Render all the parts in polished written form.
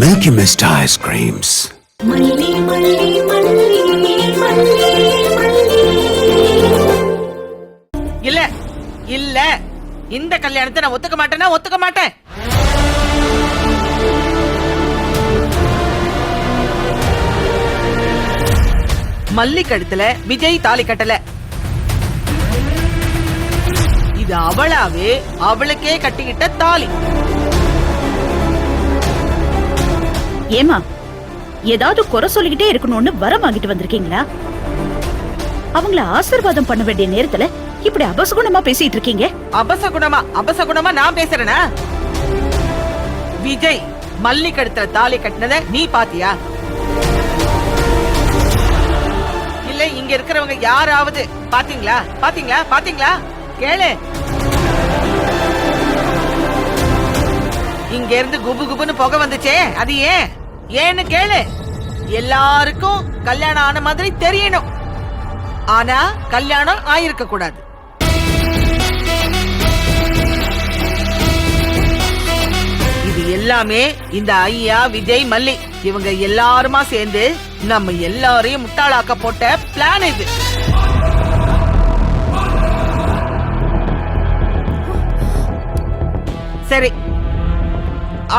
Milky Mist ice creams. இல்ல இல்ல, இந்த கல்யாணத்தை நான் ஒத்துக்க மாட்டேன். மல்லி கழுத்துல விஜய் தாலி கட்டல. இது அவளாவே அவளுக்கே கட்டிக்கிட்ட தாலி. ஏமா ஏதாவது குறை சொல்லிக்கிட்டே இருக்கணும்னு வரம் வாங்கிட்டு வந்திருக்கீங்களா? அவங்கள ஆசீர்வாதம் பண்ண வேண்டிய நேரத்துல இப்படி அபசகுணமா பேசிட்டு இருக்கீங்க. அபசகுணமா நான் பேசுறேனா? விஜய் மல்லி கழுத்துல தாலி கட்டினத நீ பாத்தியா? இல்ல இங்க இருக்கிறவங்க யாராவது பாத்தீங்களா? கேளு. இங்க இருந்து குபு குபுன்னு புகை வந்துச்சே, அது ஏன்னு கேளு. எல்லாருக்கும் கல்யாணம் ஆன மாதிரி தெரியணும், ஆனா கல்யாணம் ஆயிருக்க கூடாது. இது எல்லாமே இந்த ஐயா விஜய் மல்லி இவங்க எல்லாருமா சேர்ந்து நம்ம எல்லாரையும் முட்டாளாக்க போட்ட பிளான் இது. சரி,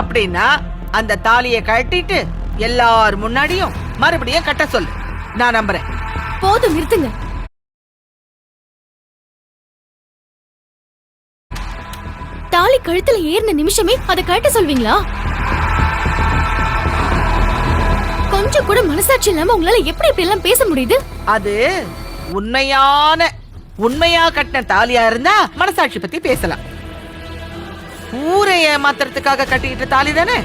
அப்படின்னா அந்த தாலியை கட்டிட்டு எல்லார் முன்னாடியும் மறுபடியும் கட்ட சொல்லு. நான் நம்புறேன். போதும், நிறுத்துங்க. தாலி கழுத்துல ஏறின நிமிஷமே அதை கட்ட சொல்வீங்களா? கொஞ்சம் கூட மனசாட்சி இல்லாம உங்களால எப்படி இப்படி எல்லாம் பேச முடியுது? அது உண்மையா கட்டின தாலியா இருந்தா மனசாட்சி பத்தி பேசலாம். ஊரை ஏமாத்துறதுக்காக கட்டிக்கிட்ட தாலி தானே.